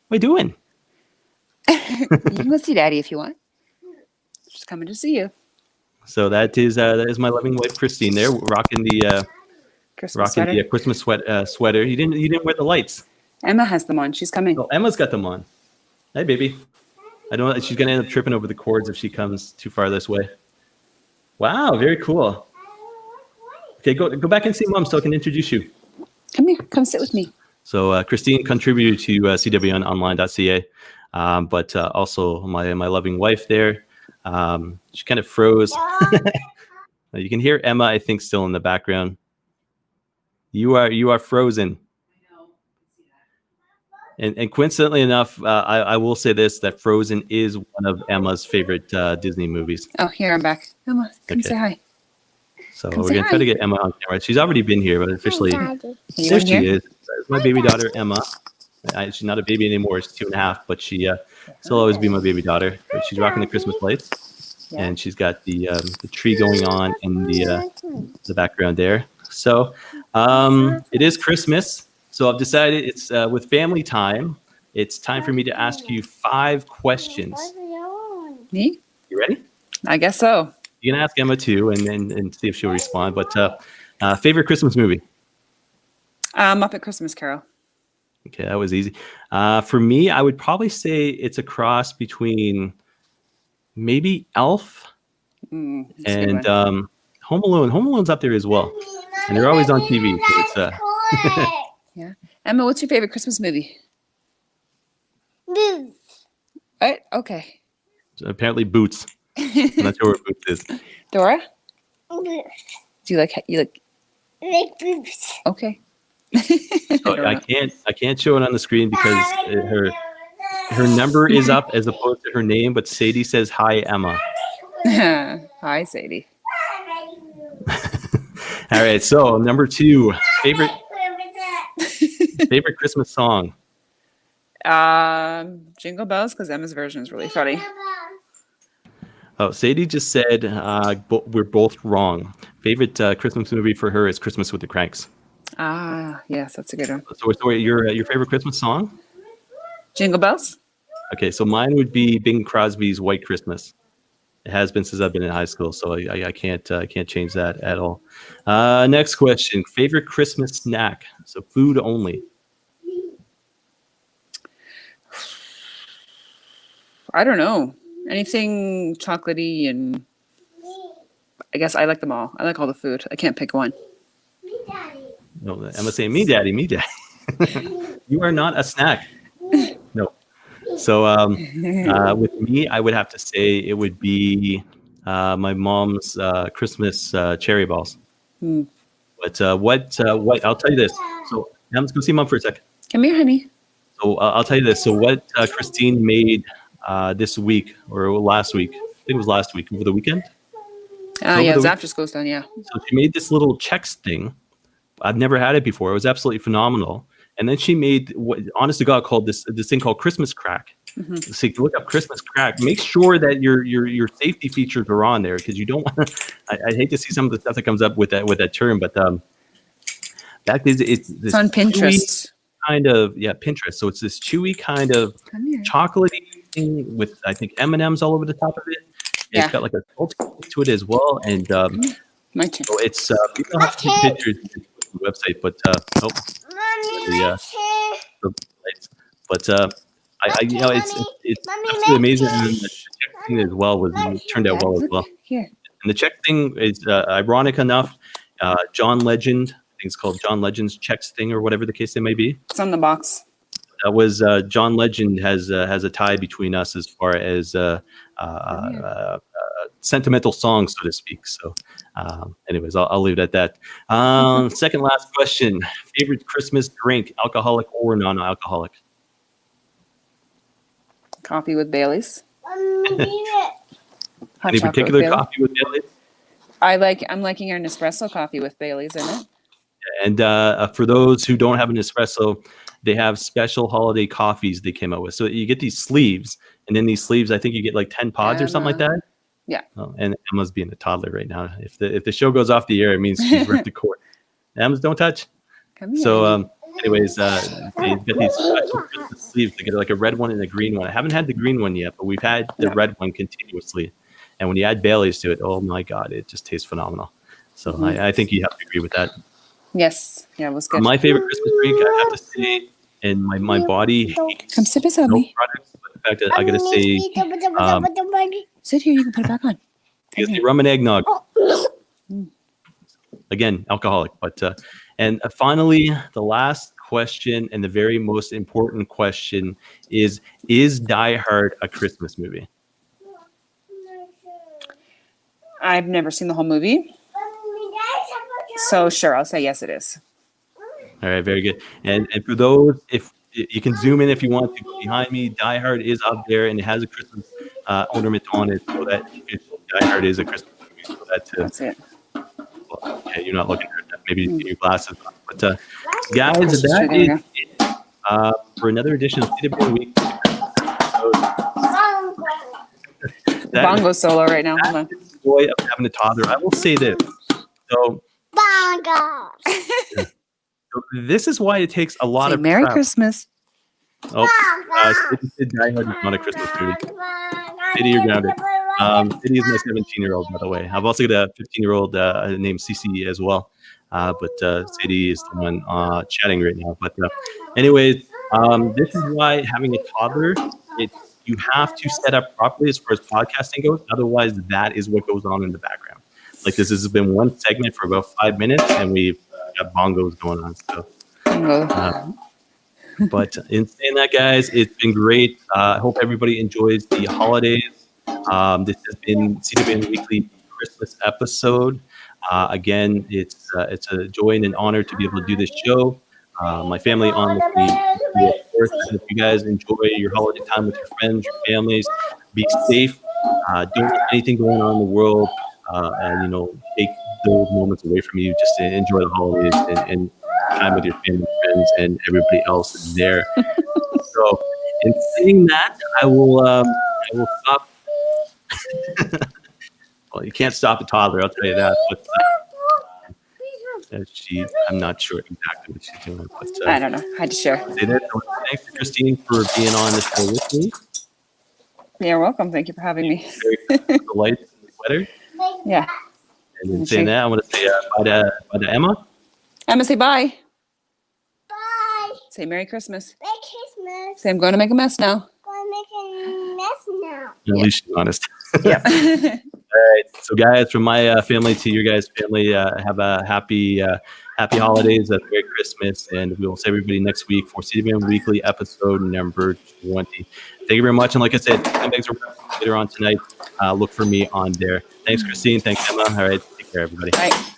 What are you doing? You can go see Daddy if you want. Just coming to see you. So that is my loving wife Christine there, rocking the Christmas sweater. Christmas sweater. You didn't wear the lights. Emma has them on. She's coming. Oh, Emma's got them on. Hey, baby. I don't know. She's gonna end up tripping over the cords if she comes too far this way. Wow, very cool. Okay, go back and see Mom so I can introduce you. Come here. Come sit with me. So Christine contributed to CWNonline.ca, but also my loving wife there. She kind of froze. You can hear Emma, I think, still in the background. You are frozen. And coincidentally enough, I will say this, that Frozen is one of Emma's favorite Disney movies. Oh, here, I'm back. Emma, come say hi. So we're going to try to get Emma on camera. She's already been here, but officially, there she is. There's my baby daughter, Emma. She's not a baby anymore. She's 2.5, but she still always be my baby daughter. But she's rocking the Christmas lights, and she's got the tree going on in the background there. So it is Christmas. So I've decided it's with family time. It's time for me to ask you 5 questions. Me? You ready? I guess so. You can ask Emma too, and see if she'll respond. But favorite Christmas movie? Muppet Christmas Carol. Okay, that was easy. For me, I would probably say it's a cross between maybe Elf and Home Alone. Home Alone's up there as well, and they're always on TV. So it's yeah. Emma, what's your favorite Christmas movie? Boots. What? Okay. so apparently Boots. I'm not sure where Boots is. Dora? Boots. Do you like Like boots. Okay. So I can't show it on the screen because her number is up as opposed to her name. But Sadie says hi, Emma. Hi, Sadie. All right. So number 2, favorite Christmas song. Jingle Bells, because Emma's version is really funny. Oh, Sadie just said we're both wrong. Favorite Christmas movie for her is Christmas with the Cranks. Ah, yes, that's a good one. So your favorite Christmas song? Jingle Bells? Okay, so mine would be Bing Crosby's White Christmas. It has been since I've been in high school, so I can't change that at all. Next question: favorite Christmas snack? So food only. I don't know. Anything chocolatey, and I guess I like them all. I like all the food. I can't pick one. No, Emma's saying me, daddy, me, daddy. You are not a snack. No. So with me, I would have to say it would be my mom's Christmas cherry balls. But what I'll tell you this. So let's go see Mom for a second. Come here, honey. So I'll tell you this. So what Christine made this week or last week, I think it was last week, over the weekend. Yeah, it was after school's done, yeah. So she made this little Chex thing. I've never had it before. It was absolutely phenomenal. And then she made what, honest to God, called this thing called Christmas crack. So you can look up Christmas crack. Make sure that your safety features are on there, because you don't want. I hate to see some of the stuff that comes up with that term, but that is it's on Pinterest. Kind of Pinterest. So it's this chewy kind of chocolatey thing with, I think, M&Ms all over the top of it. And it's got like a salt to it as well, and My turn. so it's people have to take pictures on the website, but it's absolutely amazing. And the Czech thing as well turned out well as well. Here. And the Czech thing is ironic enough. John Legend, I think it's called John Legend's Czech thing or whatever the case it may be. It's on the box. That was John Legend has a tie between us as far as sentimental songs, so to speak. So, anyways, I'll leave it at that. Second last question: favorite Christmas drink, alcoholic or non-alcoholic? Coffee with Baileys. Any particular coffee with Baileys? I'm liking our Nespresso coffee with Baileys in it. And for those who don't have an espresso, they have special holiday coffees they came out with. So you get these sleeves, and in these sleeves, I think you get like 10 pods or something like that. Yeah. Oh, and Emma's being a toddler right now. If the show goes off the air, it means she's ripped the cord. Emma's, don't touch. Come here. So anyways, they get these special Christmas sleeves. They get like a red one and a green one. I haven't had the green one yet, but we've had the red one continuously. And when you add Bailey's to it, oh my God, it just tastes phenomenal. So I think you have to agree with that. Yes. Yeah, it was good. My favorite Christmas drink, I have to say, and my body hates Come sit beside milk me. products, but the fact that I got to say, Sit here. You can put it back on. is the rum and eggnog. Again, alcoholic. But and finally, the last question and the very most important question is Die Hard a Christmas movie? I've never seen the whole movie. So sure, I'll say yes, it is. All right, very good. And for those, if you can zoom in if you want to, behind me, Die Hard is up there and it has a Christmas ornament on it, so that Die Hard is a Christmas movie. So That's it. well, yeah, you're not looking at that. Maybe you get your glasses on. But guys, that is it for another edition of CWN Week. Bongo solo right now. Hold on. That's the joy of having a toddler. I will say this. So this is why it takes a lot Say of Merry prep. Christmas. Oh, Die Hard is not a Christmas movie. City, you're grounded. City is my 17-year-old, by the way. I've also got a 15-year-old named Cece as well. But Sadie is the one chatting right now. But anyways, this is why having a toddler, you have to set up properly as far as podcasting goes. Otherwise, that is what goes on in the background. Like this has been one segment for about 5 minutes, and we've got bongos going on. So, but in saying that, guys, it's been great. I hope everybody enjoys the holidays. This has been CWN Weekly Christmas episode. Again, it's a joy and an honor to be able to do this show. My family on the team. Of course, I hope you guys enjoy your holiday time with your friends, your families. Be safe. Don't let anything going on in the world, and take those moments away from you. Just to enjoy the holidays and time with your family, friends, and everybody else there. So, in saying that, I will stop. Well, you can't stop a toddler, I'll tell you that. But I'm not sure exactly what she's doing. But I don't know. I had to share. Thanks to Christine for being on the show with me. You're welcome. Thank you for having me. The lights and the sweater. Yeah. And in saying that, I want to say bye to Emma. Emma, say bye. Bye. Say Merry Christmas. Merry Christmas. Say I'm going to make a mess now. Gonna make a mess now. At least she's honest. Yeah. All right. So, guys, from my family to your guys' family, have a happy holidays, a Merry Christmas, and we will see everybody next week for CWN Weekly episode number 20. Thank you very much. And like I said, thanks for later on tonight. Look for me on there. Thanks, Christine. Thanks, Emma. All right. Take care, everybody. All right.